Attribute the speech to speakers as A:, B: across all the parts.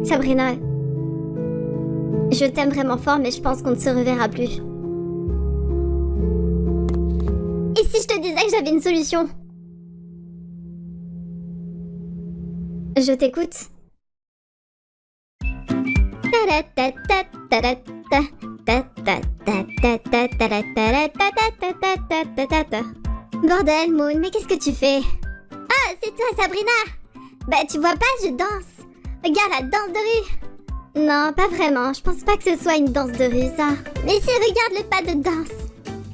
A: Sabrina, je t'aime vraiment fort, mais je pense qu'on ne se reverra plus. Et si je te disais que j'avais une solution? Je t'écoute. Bordel, Moon, mais qu'est-ce que tu fais? Ah, c'est toi, Sabrina! Bah, tu vois pas, je danse. Regarde la danse de rue. Non, pas vraiment. Je pense pas que ce soit une danse de rue, ça. Mais si, regarde le pas de danse.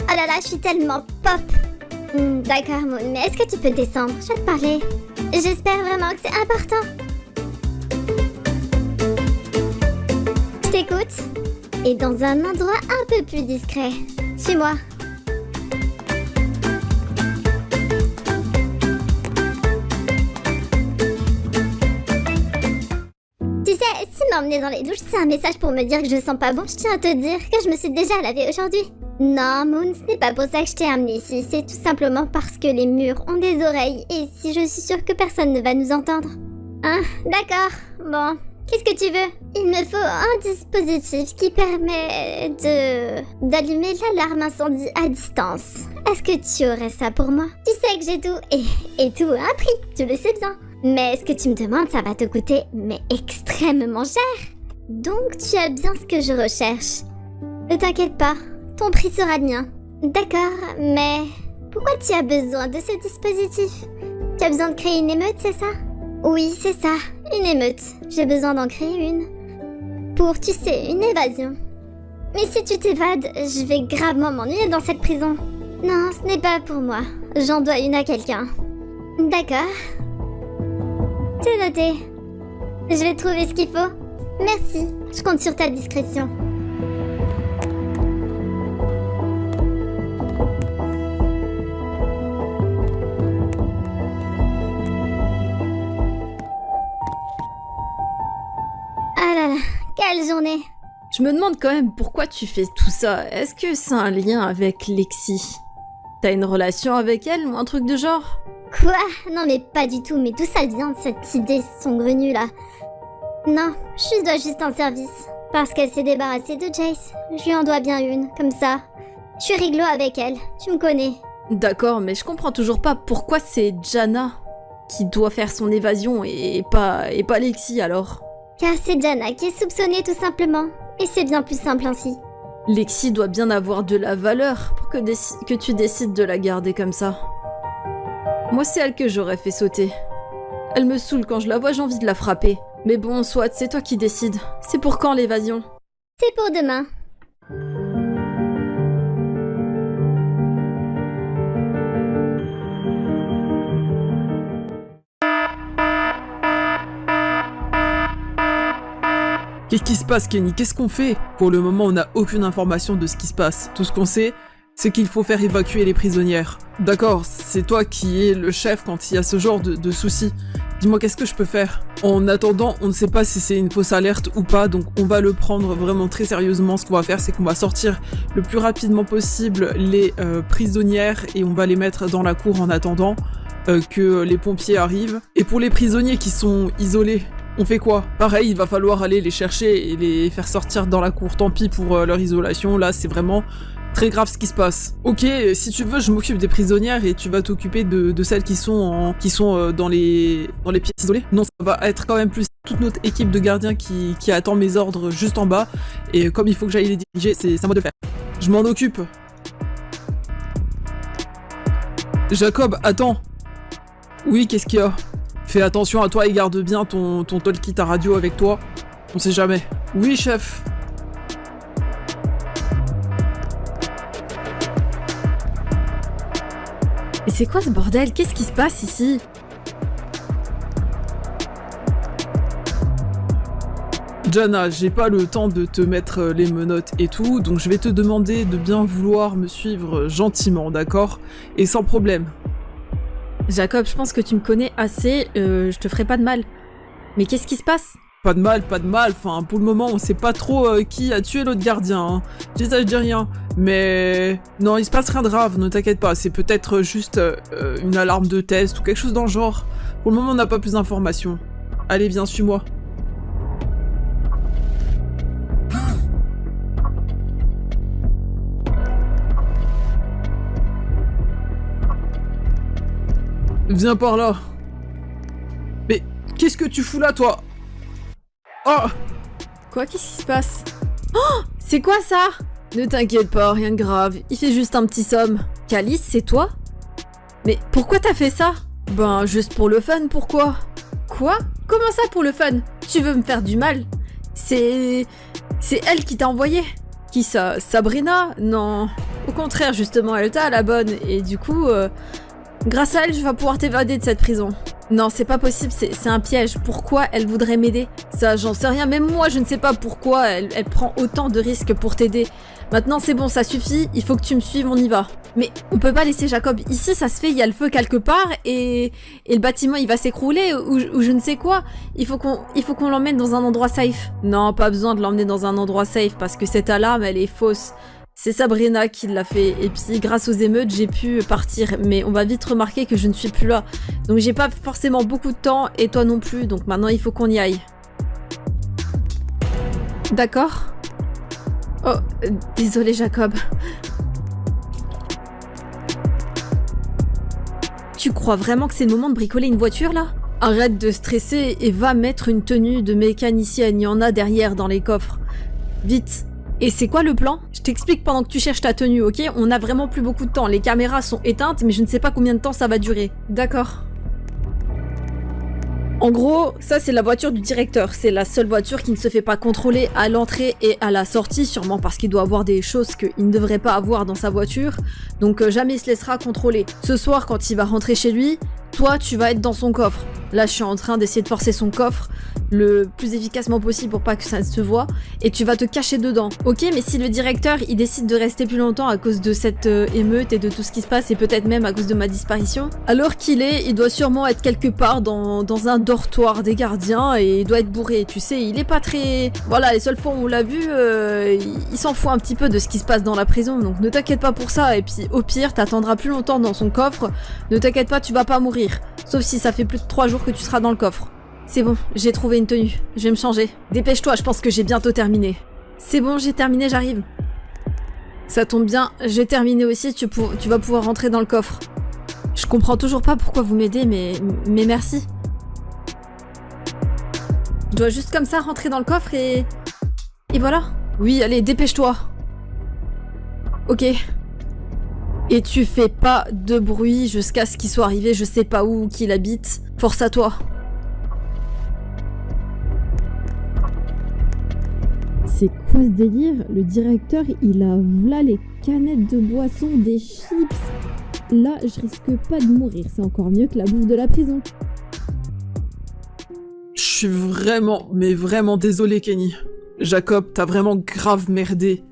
A: Oh là là, je suis tellement pop. D'accord, Moon, mais est-ce que tu peux descendre? Je vais te parler. J'espère vraiment que c'est important. Je t'écoute. Et dans un endroit un peu plus discret. Suis-moi. Tu sais, si m'emmener dans les douches, c'est un message pour me dire que je sens pas bon, je tiens à te dire que je me suis déjà lavée aujourd'hui. Non, Moon, ce n'est pas pour ça que je t'ai amenée ici, c'est tout simplement parce que les murs ont des oreilles et si je suis sûre que personne ne va nous entendre. Hein, d'accord, bon, qu'est-ce que tu veux? Il me faut un dispositif qui permet d'allumer l'alarme incendie à distance. Est-ce que tu aurais ça pour moi? Tu sais que j'ai tout, et tout a un prix, tu le sais bien. Mais ce que tu me demandes, ça va te coûter, mais extrêmement cher. Donc tu as bien ce que je recherche. Ne t'inquiète pas, ton prix sera le mien. D'accord, mais pourquoi tu as besoin de ce dispositif? Tu as besoin de créer une émeute, c'est ça? Oui, c'est ça, une émeute. J'ai besoin d'en créer une. Pour, tu sais, une évasion. Mais si tu t'évades, je vais gravement m'ennuyer dans cette prison. Non, ce n'est pas pour moi. J'en dois une à quelqu'un. D'accord. C'est noté. Je vais trouver ce qu'il faut. Merci, je compte sur ta discrétion. Ah là là, quelle journée.
B: Je me demande quand même pourquoi tu fais tout ça. Est-ce que c'est un lien avec Lexi? T'as une relation avec elle ou un truc de genre?
A: Quoi? Non mais pas du tout, mais d'où ça vient cette idée saugrenue là? Non, je dois juste un service. Parce qu'elle s'est débarrassée de Jace. Je lui en dois bien une, comme ça. Je suis réglo avec elle, tu me connais.
B: D'accord, mais je comprends toujours pas pourquoi c'est Jana qui doit faire son évasion et pas Lexi alors.
A: Car c'est Jana qui est soupçonnée tout simplement. Et c'est bien plus simple ainsi.
B: Lexi doit bien avoir de la valeur pour que tu décides de la garder comme ça. Moi, c'est elle que j'aurais fait sauter. Elle me saoule, quand je la vois, j'ai envie de la frapper. Mais bon, soit, c'est toi qui décides. C'est pour quand l'évasion?
A: C'est pour demain.
C: Qu'est-ce qui se passe, Kenny? Qu'est-ce qu'on fait? Pour le moment, on n'a aucune information de ce qui se passe. Tout ce qu'on sait, c'est qu'il faut faire évacuer les prisonnières. D'accord, c'est toi qui es le chef quand il y a ce genre de soucis. Dis-moi, qu'est-ce que je peux faire? En attendant, on ne sait pas si c'est une fausse alerte ou pas, donc on va le prendre vraiment très sérieusement. Ce qu'on va faire, c'est qu'on va sortir le plus rapidement possible les prisonnières et on va les mettre dans la cour en attendant que les pompiers arrivent. Et pour les prisonniers qui sont isolés, on fait quoi? Pareil, il va falloir aller les chercher et les faire sortir dans la cour. Tant pis pour leur isolation, là c'est vraiment très grave ce qui se passe. Ok, si tu veux, je m'occupe des prisonnières et tu vas t'occuper de celles qui sont dans les pièces isolées. Non, ça va être quand même plus toute notre équipe de gardiens qui attend mes ordres juste en bas. Et comme il faut que j'aille les diriger, c'est à moi de le faire. Je m'en occupe. Jacob, attends. Oui, qu'est-ce qu'il y a? Fais attention à toi et garde bien ton talkie, ta radio avec toi. On sait jamais. Oui, chef.
B: Et c'est quoi ce bordel? Qu'est-ce qui se passe ici?
C: Jana, j'ai pas le temps de te mettre les menottes et tout, donc je vais te demander de bien vouloir me suivre gentiment, d'accord? Et sans problème.
B: Jacob, je pense que tu me connais assez, je te ferai pas de mal. Mais qu'est-ce qui se passe?
C: Pas de mal, enfin pour le moment on sait pas trop qui a tué l'autre gardien, hein. Je dis rien, mais non il se passe rien de grave, ne t'inquiète pas, c'est peut-être juste une alarme de test ou quelque chose dans le genre. Pour le moment on n'a pas plus d'informations. Allez viens, suis-moi. Viens par là. Mais qu'est-ce que tu fous là, toi? Oh!
B: Quoi, qu'est-ce qui se passe? Oh, c'est quoi ça? Ne t'inquiète pas, rien de grave, il fait juste un petit somme. Calice, c'est toi? Mais pourquoi t'as fait ça? Ben, juste pour le fun, pourquoi? Quoi? Comment ça pour le fun? Tu veux me faire du mal? C'est elle qui t'a envoyé? Qui ça? Sabrina? Non. Au contraire, justement, elle t'a à la bonne, et du coup, grâce à elle, je vais pouvoir t'évader de cette prison. Non, c'est pas possible, c'est un piège. Pourquoi elle voudrait m'aider? Ça, j'en sais rien. Même moi, je ne sais pas pourquoi elle prend autant de risques pour t'aider. Maintenant, c'est bon, ça suffit. Il faut que tu me suives, on y va. Mais on peut pas laisser Jacob ici, ça se fait, il y a le feu quelque part et le bâtiment, il va s'écrouler ou je ne sais quoi. Il faut qu'on l'emmène dans un endroit safe. Non, pas besoin de l'emmener dans un endroit safe parce que cette alarme, elle est fausse. C'est Sabrina qui l'a fait, et puis grâce aux émeutes, j'ai pu partir, mais on va vite remarquer que je ne suis plus là. Donc j'ai pas forcément beaucoup de temps, et toi non plus, donc maintenant il faut qu'on y aille. D'accord? Oh, désolé Jacob. Tu crois vraiment que c'est le moment de bricoler une voiture là? Arrête de stresser et va mettre une tenue de mécanicien, il y en a derrière dans les coffres. Vite! Et c'est quoi le plan? Je t'explique pendant que tu cherches ta tenue, ok? On a vraiment plus beaucoup de temps. Les caméras sont éteintes, mais je ne sais pas combien de temps ça va durer. D'accord. En gros, ça c'est la voiture du directeur. C'est la seule voiture qui ne se fait pas contrôler à l'entrée et à la sortie, sûrement parce qu'il doit avoir des choses qu'il ne devrait pas avoir dans sa voiture. Donc jamais il se laissera contrôler. Ce soir, quand il va rentrer chez lui, toi tu vas être dans son coffre. Là, je suis en train d'essayer de forcer son coffre le plus efficacement possible pour pas que ça se voit, et tu vas te cacher dedans. Ok, mais si le directeur, il décide de rester plus longtemps à cause de cette émeute et de tout ce qui se passe, et peut-être même à cause de ma disparition, alors il doit sûrement être quelque part dans un dortoir des gardiens, et il doit être bourré, tu sais, il est pas très... Voilà, les seules fois où on l'a vu, il s'en fout un petit peu de ce qui se passe dans la prison, donc ne t'inquiète pas pour ça, et puis au pire, t'attendras plus longtemps dans son coffre, ne t'inquiète pas, tu vas pas mourir, sauf si ça fait plus de 3 jours que tu seras dans le coffre. C'est bon, j'ai trouvé une tenue. Je vais me changer. Dépêche-toi, je pense que j'ai bientôt terminé. C'est bon, j'ai terminé, j'arrive. Ça tombe bien, j'ai terminé aussi, tu vas pouvoir rentrer dans le coffre. Je comprends toujours pas pourquoi vous m'aidez, mais merci. Je dois juste comme ça rentrer dans le coffre et voilà. Oui, allez, dépêche-toi. Ok. Et tu fais pas de bruit jusqu'à ce qu'il soit arrivé, je sais pas où qu'il habite. Force à toi.
D: C'est quoi ce délire? Le directeur, il a v'là les canettes de boisson, des chips. Là, je risque pas de mourir, c'est encore mieux que la bouffe de la prison.
C: Je suis vraiment, mais vraiment désolé, Kenny. Jacob, t'as vraiment grave merdé.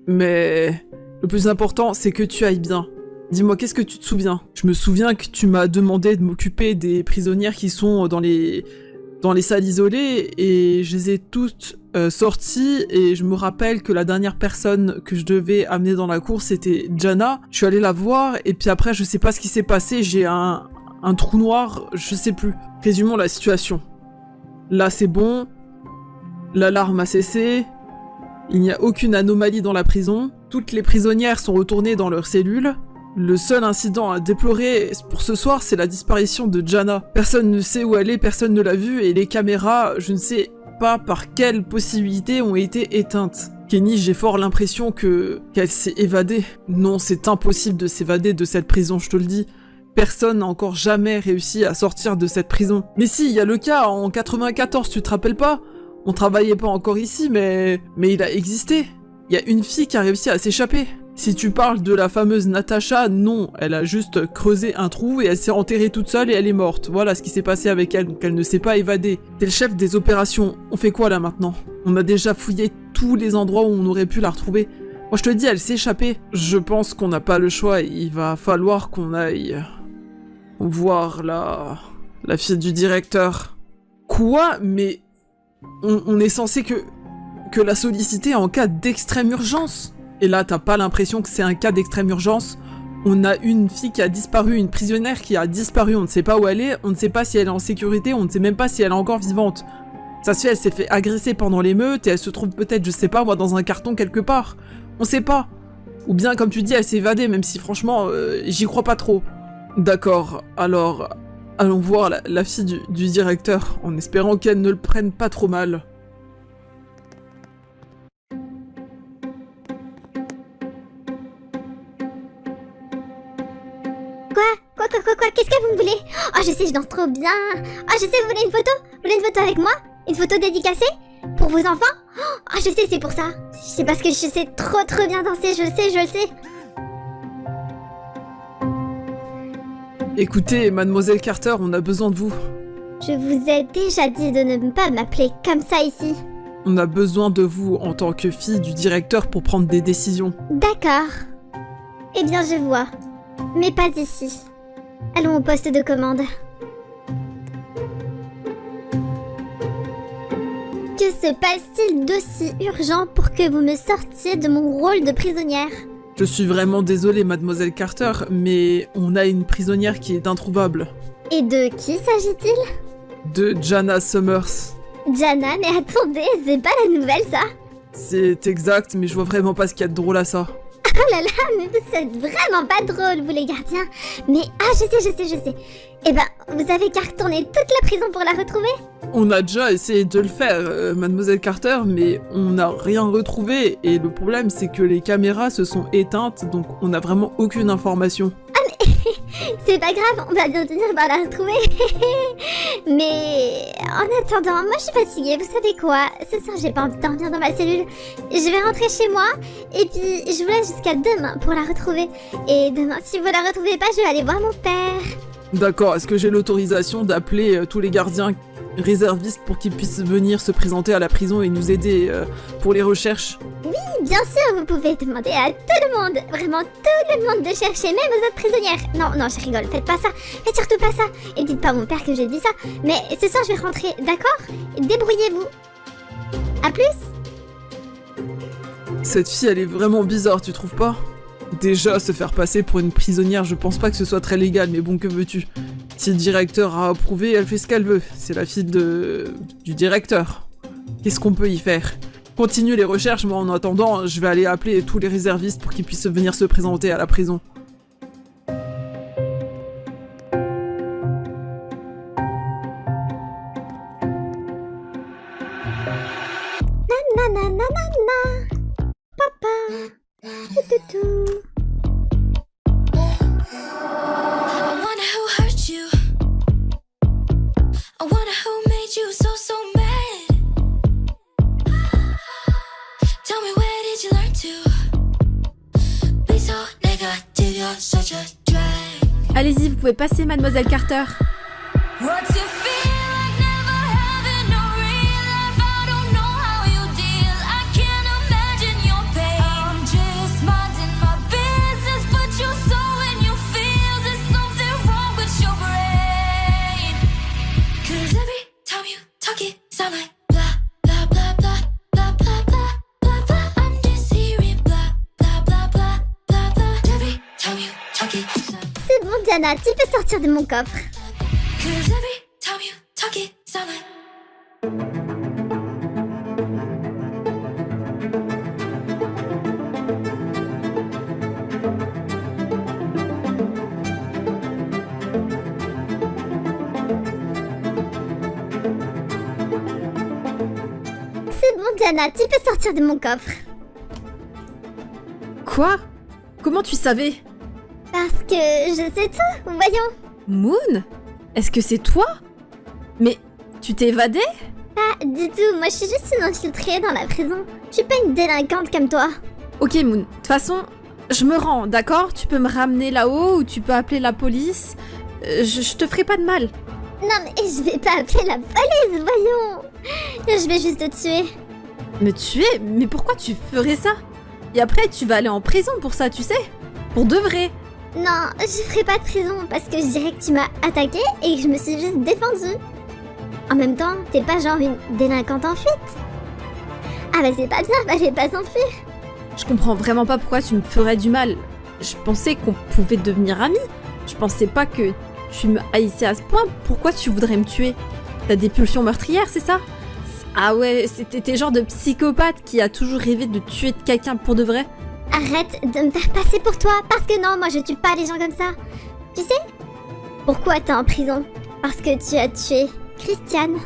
C: Mais le plus important, c'est que tu ailles bien. Dis-moi, qu'est-ce que tu te souviens? Je me souviens que tu m'as demandé de m'occuper des prisonnières qui sont dans les salles isolées, et je les ai toutes sorties, et je me rappelle que la dernière personne que je devais amener dans la cour, c'était Jana. Je suis allé la voir, et puis après, je sais pas ce qui s'est passé, j'ai un trou noir, je sais plus. Résumons la situation. Là, c'est bon, l'alarme a cessé, il n'y a aucune anomalie dans la prison, toutes les prisonnières sont retournées dans leurs cellules. Le seul incident à déplorer pour ce soir, c'est la disparition de Jana. Personne ne sait où elle est, personne ne l'a vue, et les caméras, je ne sais pas par quelle possibilité, ont été éteintes. Kenny, j'ai fort l'impression qu'elle s'est évadée. Non, c'est impossible de s'évader de cette prison, je te le dis. Personne n'a encore jamais réussi à sortir de cette prison. Mais si, il y a le cas en 94, tu te rappelles pas? On travaillait pas encore ici, mais il a existé. Il y a une fille qui a réussi à s'échapper. Si tu parles de la fameuse Natacha, non, elle a juste creusé un trou et elle s'est enterrée toute seule et elle est morte. Voilà ce qui s'est passé avec elle, donc elle ne s'est pas évadée. T'es le chef des opérations, on fait quoi là maintenant? On a déjà fouillé tous les endroits où on aurait pu la retrouver. Moi je te dis, elle s'est échappée. Je pense qu'on n'a pas le choix, il va falloir qu'on aille voir la fille du directeur. Quoi? Mais on est censé que la solliciter en cas d'extrême urgence. Et là, t'as pas l'impression que c'est un cas d'extrême urgence. On a une fille qui a disparu, une prisonnière qui a disparu, on ne sait pas où elle est, on ne sait pas si elle est en sécurité, on ne sait même pas si elle est encore vivante. Ça se fait, elle s'est fait agresser pendant l'émeute et elle se trouve peut-être, je sais pas moi, dans un carton quelque part. On sait pas. Ou bien, comme tu dis, elle s'est évadée, même si franchement, j'y crois pas trop. D'accord, alors allons voir la fille du directeur, en espérant qu'elle ne le prenne pas trop mal.
A: Quoi, qu'est-ce que vous me voulez? Oh, je sais, je danse trop bien. Oh, je sais, vous voulez une photo? Vous voulez une photo avec moi? Une photo dédicacée? Pour vos enfants? Oh, je sais, c'est pour ça. C'est parce que je sais trop bien danser, je le sais.
C: Écoutez, mademoiselle Carter, on a besoin de vous.
A: Je vous ai déjà dit de ne pas m'appeler comme ça ici.
C: On a besoin de vous en tant que fille du directeur pour prendre des décisions.
A: D'accord. Eh bien, je vois. Mais pas ici. Allons au poste de commande. Que se passe-t-il d'aussi urgent pour que vous me sortiez de mon rôle de prisonnière?
C: Je suis vraiment désolée, mademoiselle Carter, mais on a une prisonnière qui est introuvable.
A: Et de qui s'agit-il?
C: De Jana Summers.
A: Jana, mais attendez, c'est pas la nouvelle ça?
C: C'est exact, mais je vois vraiment pas ce qu'il y a de drôle à ça.
A: Oh là là, mais vous êtes vraiment pas drôles, vous les gardiens. Mais je sais. Eh ben, vous avez qu'à retourner toute la prison pour la retrouver?
C: On a déjà essayé de le faire, mademoiselle Carter, mais on n'a rien retrouvé, et le problème c'est que les caméras se sont éteintes, donc on n'a vraiment aucune information.
A: C'est pas grave, on va bien finir par la retrouver. Mais en attendant, moi je suis fatiguée, vous savez quoi? Ce soir j'ai pas envie de dormir dans ma cellule. Je vais rentrer chez moi et puis je vous laisse jusqu'à demain pour la retrouver. Et demain, si vous la retrouvez pas, je vais aller voir mon père.
C: D'accord, est-ce que j'ai l'autorisation d'appeler tous les gardiens réservistes pour qu'ils puissent venir se présenter à la prison et nous aider pour les recherches?
A: Bien sûr, vous pouvez demander à tout le monde, vraiment tout le monde de chercher, même aux autres prisonnières. Non, je rigole, faites pas ça, faites surtout pas ça. Et dites pas à mon père que j'ai dit ça. Mais ce soir, je vais rentrer, d'accord? Débrouillez-vous. À plus.
C: Cette fille, elle est vraiment bizarre, tu trouves pas? Déjà, se faire passer pour une prisonnière, je pense pas que ce soit très légal, mais bon, que veux-tu? Si le directeur a approuvé, elle fait ce qu'elle veut. C'est la fille du directeur. Qu'est-ce qu'on peut y faire? Continue les recherches, moi en attendant, je vais aller appeler tous les réservistes pour qu'ils puissent venir se présenter à la prison.
A: Papa. Toutou.
E: I wonder who hurt you. I wonder who made you so mad. Tell me, where did you learn to be so negative? You're such a drag.
B: Allez-y, vous pouvez passer, mademoiselle Carter.
E: What's it feel like never having no real life? I don't know how you deal. I can't imagine your pain. I'm just minding my business, but you're so in your feels. There's something wrong with your brain. 'Cause every time you talk it sound like blah blah blah blah blah blah blah blah blah. I'm just hearing blah blah blah blah blah blah. Every time you talk it sound.
A: C'est bon, Diana, tu peux sortir de mon coffre.
E: 'Cause every time you talk it sound like.
A: C'est bon, Diana, tu peux sortir de mon coffre.
B: Quoi? Comment tu savais?
A: Parce que je sais tout, voyons.
B: Moon? Est-ce que c'est toi? Mais tu t'es évadée?
A: Pas du tout, moi je suis juste une infiltrée dans la prison. Je suis pas une délinquante comme toi.
B: Ok Moon, de toute façon, je me rends, d'accord? Tu peux me ramener là-haut ou tu peux appeler la police. Je te ferai pas de mal.
A: Non mais je vais pas appeler la police, voyons. Je vais juste te tuer.
B: Me tuer? Mais pourquoi tu ferais ça? Et après, tu vas aller en prison pour ça, tu sais? Pour de vrai.
A: Non, je ferai pas de prison parce que je dirais que tu m'as attaqué et que je me suis juste défendue. En même temps, t'es pas genre une délinquante en fuite. Ah bah c'est pas bien, fallait pas s'enfuir.
B: Je comprends vraiment pas pourquoi tu me ferais du mal. Je pensais qu'on pouvait devenir amis. Je pensais pas que tu me haïssais à ce point. Pourquoi tu voudrais me tuer? T'as des pulsions meurtrières, c'est ça? Ah ouais, t'es genre de psychopathe qui a toujours rêvé de tuer quelqu'un pour de vrai?
A: Arrête de me faire passer pour toi, parce que non, moi je tue pas les gens comme ça. Tu sais, Pourquoi t'es en prison? Parce que tu as tué Christiane.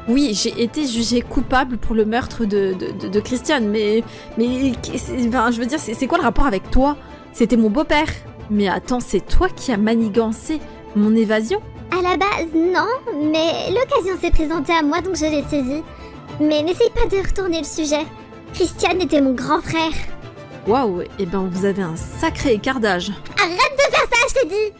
B: Oui, j'ai été jugée coupable pour le meurtre de Christiane, mais enfin, je veux dire, c'est quoi le rapport avec toi? C'était mon beau-père. Mais attends, c'est toi qui as manigancé mon évasion?
A: À la base, non, mais l'occasion s'est présentée à moi, donc je l'ai saisie. Mais n'essaye pas de retourner le sujet. Christiane était mon grand frère.
B: Waouh, et ben vous avez un sacré écart d'âge.
A: Arrête de faire ça, je t'ai dit.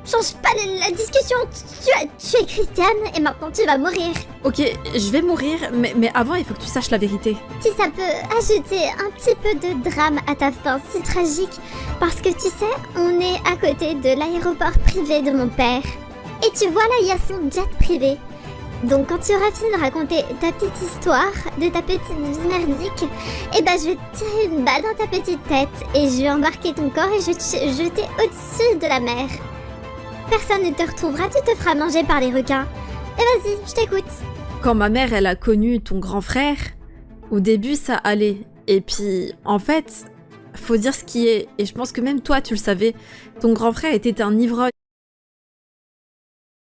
A: Change pas la discussion. Tu as tué Christiane et maintenant tu vas mourir.
B: Ok, je vais mourir, mais avant, il faut que tu saches la vérité.
A: Si ça peut ajouter un petit peu de drame à ta fin si tragique, parce que tu sais, on est à côté de l'aéroport privé de mon père. Et tu vois là, il y a son jet privé. Donc quand tu auras fini de raconter ta petite histoire, de ta petite vie merdique, eh ben je vais te tirer une balle dans ta petite tête et je vais embarquer ton corps et je vais te jeter au-dessus de la mer. Personne ne te retrouvera, tu te feras manger par les requins. Et vas-y, je t'écoute.
B: Quand ma mère, elle a connu ton grand frère, au début, ça allait. Et puis, en fait, faut dire ce qui est. Et je pense que même toi, tu le savais. Ton grand frère était un ivrogne.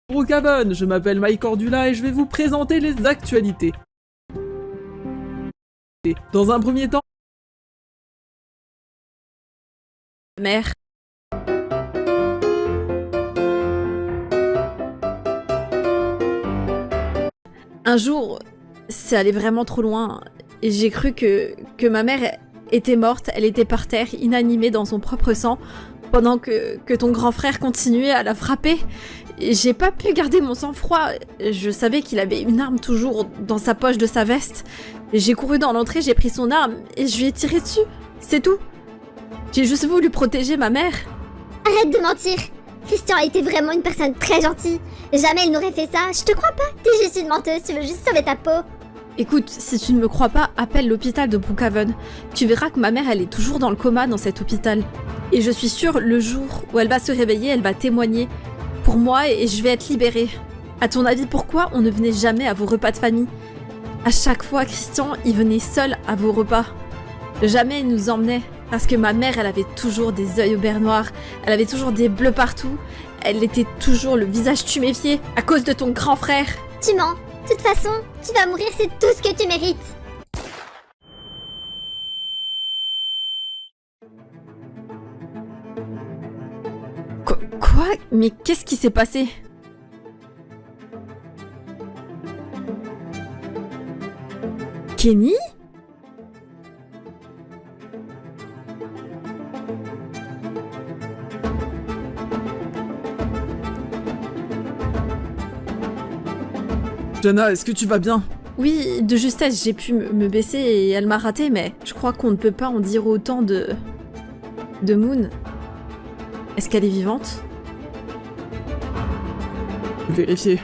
C: Brookhaven, je m'appelle Mike Cordula et je vais vous présenter les actualités. Dans un premier temps,
B: Mère. Un jour, c'est allé vraiment trop loin. Et j'ai cru que ma mère était morte. Elle était par terre, inanimée dans son propre sang, pendant que ton grand frère continuait à la frapper. Et j'ai pas pu garder mon sang-froid. Je savais qu'il avait une arme toujours dans sa poche de sa veste. Et j'ai couru dans l'entrée, j'ai pris son arme et je lui ai tiré dessus. C'est tout. J'ai juste voulu protéger ma mère.
A: Arrête de mentir. Christian était vraiment une personne très gentille. Jamais il n'aurait fait ça. Je te crois pas. T'es juste une menteuse. Tu veux juste sauver ta peau.
B: Écoute, si tu ne me crois pas, appelle l'hôpital de Brookhaven. Tu verras que ma mère, elle est toujours dans le coma dans cet hôpital. Et je suis sûre, le jour où elle va se réveiller, elle va témoigner pour moi et je vais être libérée. À ton avis, pourquoi on ne venait jamais à vos repas de famille? À chaque fois, Christian, il venait seul à vos repas. Jamais il nous emmenait. Parce que ma mère, elle avait toujours des yeux au beurre noir. Elle avait toujours des bleus partout. Elle était toujours le visage tuméfié à cause de ton grand frère.
A: Tu mens. De toute façon, tu vas mourir, c'est tout ce que tu mérites.
B: Quoi? Mais qu'est-ce qui s'est passé? Kenny?
C: Jana, est-ce que tu vas bien?
B: Oui, de justesse, j'ai pu me baisser et elle m'a raté, mais je crois qu'on ne peut pas en dire autant de Moon. Est-ce qu'elle est vivante?
C: Vérifier.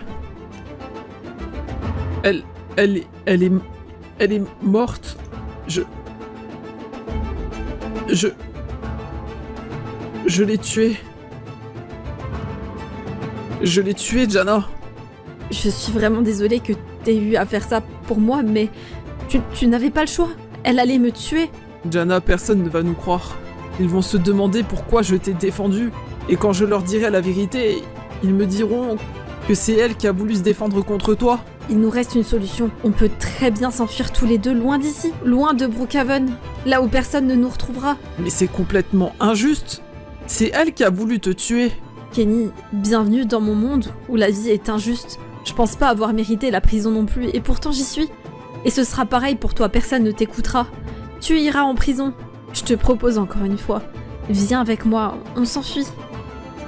C: Elle est morte. Je l'ai tuée. Je l'ai tuée, Jana.
B: Je suis vraiment désolée que t'aies eu à faire ça pour moi, mais tu n'avais pas le choix. Elle allait me tuer.
C: Jana, personne ne va nous croire. Ils vont se demander pourquoi je t'ai défendu. Et quand je leur dirai la vérité, ils me diront que c'est elle qui a voulu se défendre contre toi.
B: Il nous reste une solution. On peut très bien s'enfuir tous les deux loin d'ici, loin de Brookhaven, là où personne ne nous retrouvera.
C: Mais c'est complètement injuste. C'est elle qui a voulu te tuer.
B: Kenny, bienvenue dans mon monde où la vie est injuste. Je pense pas avoir mérité la prison non plus, et pourtant j'y suis. Et ce sera pareil pour toi, personne ne t'écoutera. Tu iras en prison. Je te propose encore une fois. Viens avec moi, on s'enfuit.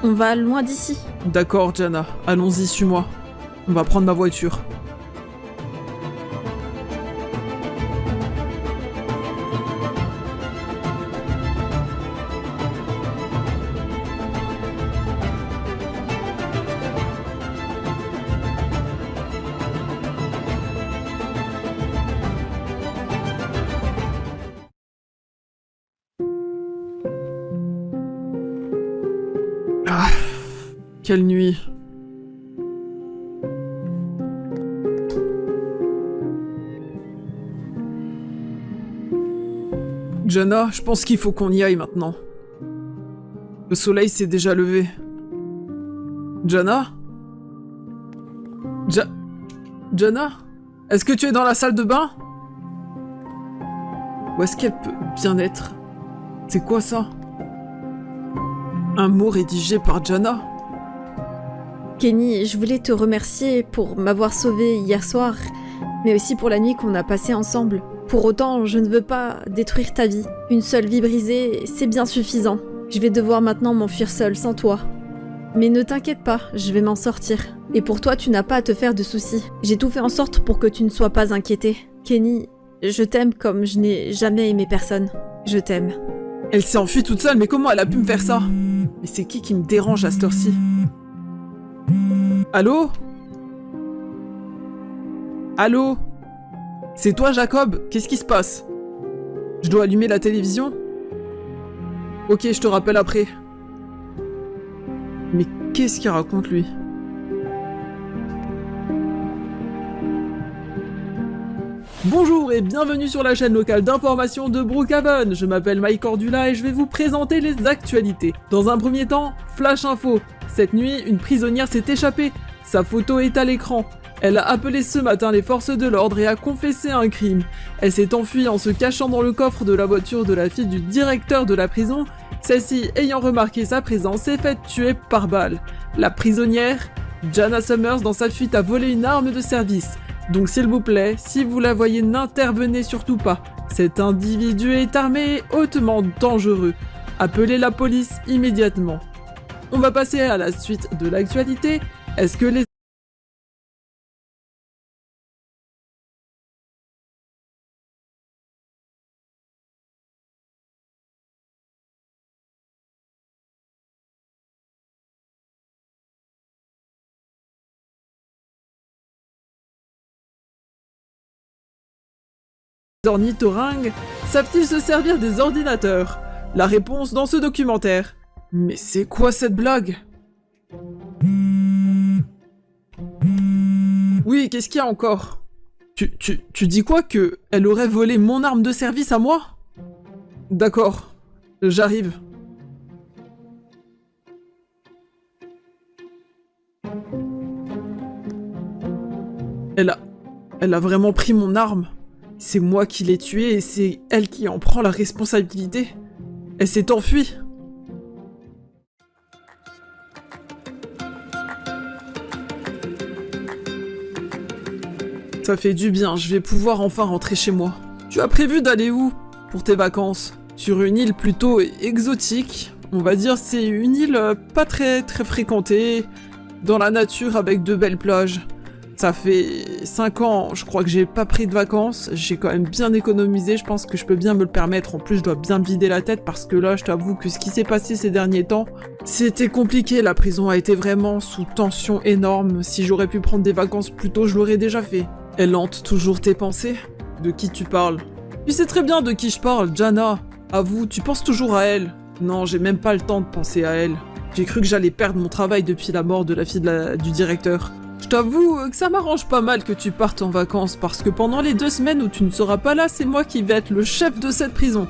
B: On va loin d'ici.
C: D'accord, Jana, allons-y, suis-moi. On va prendre ma voiture. Ah, quelle nuit. Jana, je pense qu'il faut qu'on y aille maintenant. Le soleil s'est déjà levé. Jana? Jana? Est-ce que tu es dans la salle de bain? Où est-ce qu'elle peut bien être? C'est quoi ça? Un mot rédigé par Jana?
B: Kenny, je voulais te remercier pour m'avoir sauvée hier soir, mais aussi pour la nuit qu'on a passée ensemble. Pour autant, je ne veux pas détruire ta vie. Une seule vie brisée, c'est bien suffisant. Je vais devoir maintenant m'enfuir seule, sans toi. Mais ne t'inquiète pas, je vais m'en sortir. Et pour toi, tu n'as pas à te faire de soucis. J'ai tout fait en sorte pour que tu ne sois pas inquiété. Kenny, je t'aime comme je n'ai jamais aimé personne. Je t'aime.
C: Elle s'est enfuie toute seule, mais comment elle a pu me faire ça? Mais c'est qui me dérange à cette heure-ci? Allô? Allô? C'est toi, Jacob? Qu'est-ce qui se passe? Je dois allumer la télévision? Ok, je te rappelle après. Mais qu'est-ce qu'il raconte, lui? Bonjour et bienvenue sur la chaîne locale d'information de Brookhaven. Je m'appelle Mike Cordula et je vais vous présenter les actualités. Dans un premier temps, Flash Info. Cette nuit, une prisonnière s'est échappée. Sa photo est à l'écran. Elle a appelé ce matin les forces de l'ordre et a confessé un crime. Elle s'est enfuie en se cachant dans le coffre de la voiture de la fille du directeur de la prison. Celle-ci, ayant remarqué sa présence, s'est faite tuer par balle. La prisonnière, Jana Summers, dans sa fuite a volé une arme de service. Donc s'il vous plaît, si vous la voyez, n'intervenez surtout pas. Cet individu est armé et hautement dangereux. Appelez la police immédiatement. On va passer à la suite de l'actualité. Est-ce que les ornithorynques savent-ils se servir des ordinateurs? La réponse dans ce documentaire. Mais c'est quoi cette blague? Oui, qu'est-ce qu'il y a encore? Tu dis quoi, que elle aurait volé mon arme de service à moi? D'accord, j'arrive. Elle a vraiment pris mon arme. C'est moi qui l'ai tuée et c'est elle qui en prend la responsabilité. Elle s'est enfuie. Ça fait du bien, je vais pouvoir enfin rentrer chez moi. Tu as prévu d'aller où pour tes vacances? Sur une île plutôt exotique. On va dire c'est une île pas très fréquentée, dans la nature avec de belles plages. Ça fait 5 ans, je crois que j'ai pas pris de vacances, j'ai quand même bien économisé, je pense que je peux bien me le permettre, en plus je dois bien me vider la tête parce que là je t'avoue que ce qui s'est passé ces derniers temps, c'était compliqué, la prison a été vraiment sous tension énorme, si j'aurais pu prendre des vacances plus tôt je l'aurais déjà fait. Elle hante toujours tes pensées? De qui tu parles? Tu sais très bien de qui je parle, Jana. Avoue, tu penses toujours à elle. Non, j'ai même pas le temps de penser à elle. J'ai cru que j'allais perdre mon travail depuis la mort de la fille du directeur. Je t'avoue que ça m'arrange pas mal que tu partes en vacances, parce que pendant les 2 semaines où tu ne seras pas là, c'est moi qui vais être le chef de cette prison.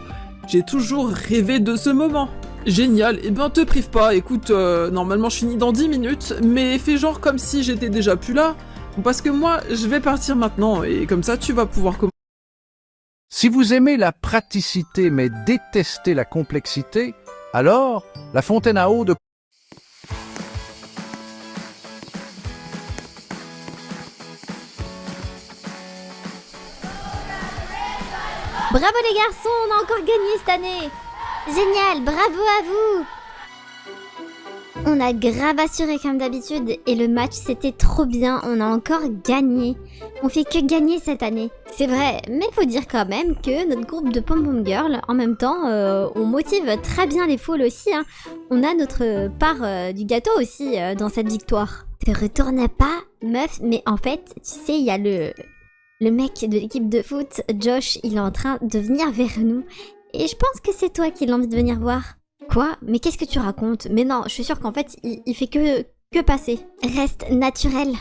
C: J'ai toujours rêvé de ce moment. Génial, eh ben te prive pas, écoute, normalement je finis dans 10 minutes, mais fais genre comme si j'étais déjà plus là, parce que moi, je vais partir maintenant, et comme ça tu vas pouvoir commencer.
F: Si vous aimez la praticité mais détestez la complexité, alors la fontaine à eau de
A: Bravo les garçons, on a encore gagné cette année. Génial, bravo à vous. On a grave assuré comme d'habitude et le match c'était trop bien, on a encore gagné. On fait que gagner cette année. C'est vrai, mais faut dire quand même que notre groupe de Pom Pom Girl, en même temps, on motive très bien les foules aussi. Hein. On a notre part du gâteau aussi dans cette victoire. Te retourne pas, meuf, mais en fait, tu sais, il y a le mec de l'équipe de foot, Josh, il est en train de venir vers nous. Et je pense que c'est toi qui l'as envie de venir voir. Quoi? Mais qu'est-ce que tu racontes? Mais non, je suis sûre qu'en fait, il fait que passer. Reste naturel.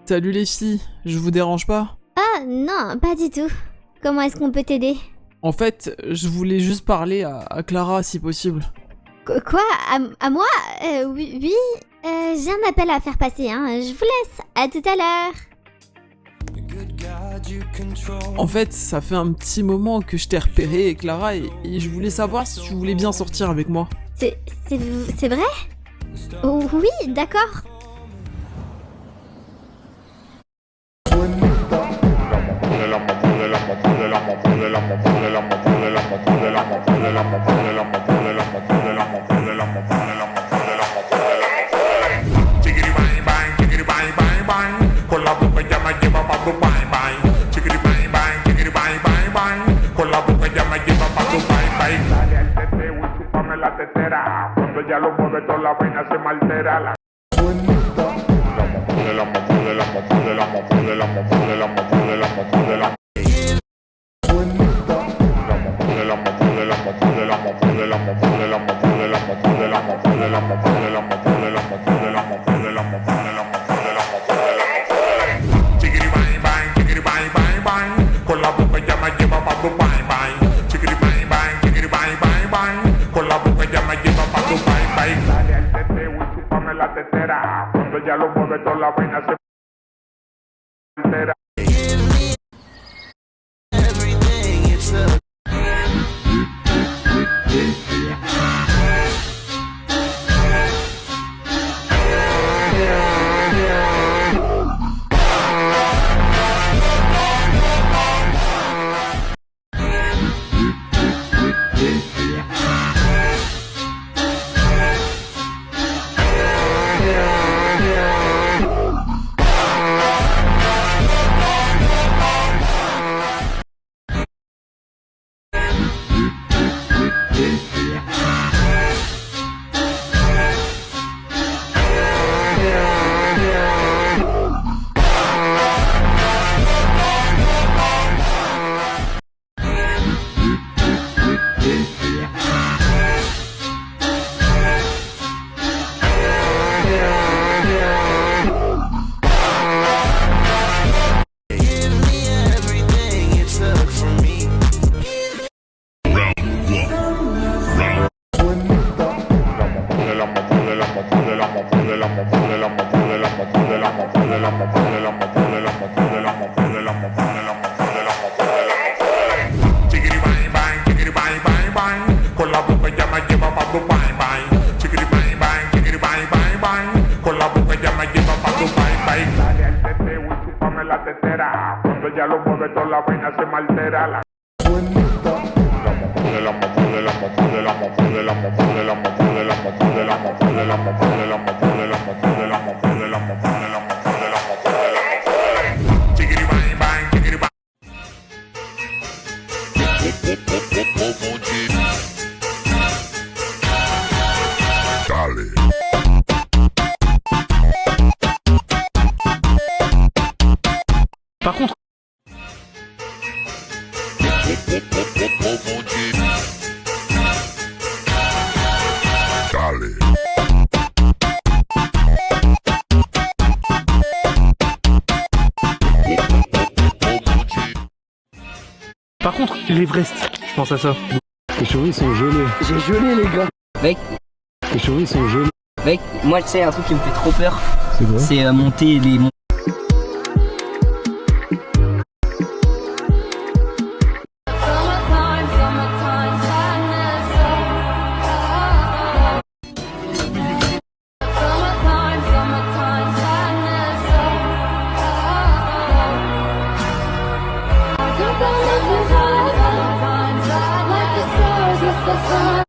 C: Salut les filles, je vous dérange pas?
A: Ah non, pas du tout. Comment est-ce qu'on peut t'aider?
C: En fait, je voulais juste parler à Clara si possible.
A: Quoi? À moi? Oui. J'ai un appel à faire passer, hein. Je vous laisse. À tout à l'heure.
C: En fait, ça fait un petit moment que je t'ai repéré, Clara, et je voulais savoir si tu voulais bien sortir avec moi.
A: C'est vrai? Oh, oui, d'accord.
G: Chickity bang bang, chickity bang bang bang. Con la boca ya me lleva pa' tu bang bang. Chickity bang bang, chickity bang bang bang. Con la boca ya me lleva pa' tu bang bang. Dale al teteo y chúpame la tetera. Cuando ya lo mueve toda la vaina se me altera. La Chickity bang bang, chickity bang bang bang. Con la boca ya me lleva pa' tu bang bang. Chickity bang bang, chickity bang bang bang. Con la boca ya me lleva pa' tu bang bang. Dale al teteo y chúpame la tetera. Cuando ya lo mueve toda la vaina se altera. Chickity bang bang, chickity bang bang bang. Con la boca ya me lleva pa' tu bang bang. Chickity bang bang, chickity bang bang bang. Con la boca ya me lleva pa' tu bang bang. Dale al teteo y chúpame la tetera. Cuando ya lo mueve toda la vaina se me altera. La Chickity bang bang, chickity bang. Dale.
C: Par contre,
G: Dale.
C: par contre, l'Everest, je pense à ça.
H: Les chauves sont gelés.
I: J'ai gelé les gars. Mec,
H: Les chauves sont gelés.
I: mec, moi tu sais un truc qui me fait trop peur,
H: C'est quoi?
I: c'est monter les montagnes.
E: Summertime, summertime sadness. Summertime, summertime sadness. You're gonna survive, like the stars with the sun.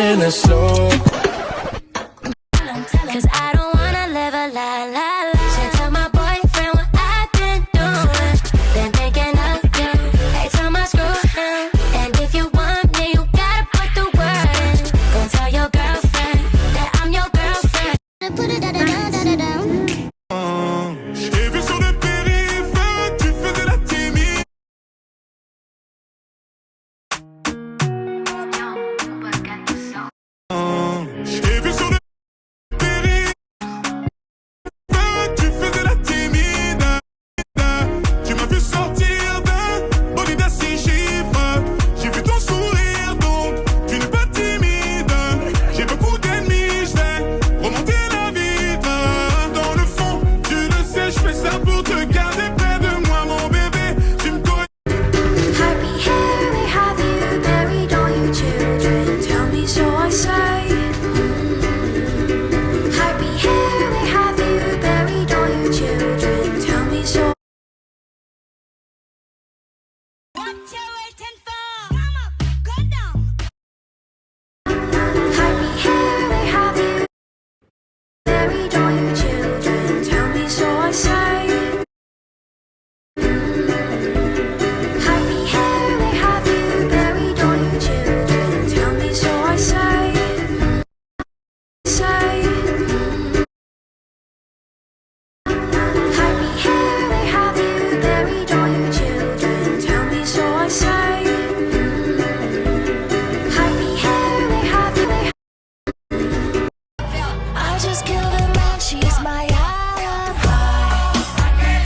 J: taking it slow.
E: Cause I don't wanna live a lie, lie, lie. Should tell my boyfriend what I've been doing. Been thinking of you. Hey, tell my screw him. And if you want me, you gotta put the word in. Go tell your girlfriend that I'm your girlfriend.
A: Put it down.
G: J'ai vu sur le périph', tu faisais la timide. J'ai vu sur le périph', tu faisais la timide. Tu m'as vu sortir d'un bolide à 6 chiffres. J'ai vu ton sourire, donc tu n'es pas timide. J'ai beaucoup d'ennemis, je vais remonter la vitre. Dans le fond, tu le sais, je fais ça pour te garder près de moi, mon bébé. Tu me connais.
E: Happy here we have you buried all your children. Tell me so I say. Happy here we have you buried all your children. Tell me so. What you waiting for? Come up, go down. Happy here we have you buried all your children. Tell me so I say. Happy here we have you buried all your children. Tell me so I say. Say. Happy here we have you buried all your children. Tell me so I say. Happy here we have you. I just killed a man, she's my alibi. Man,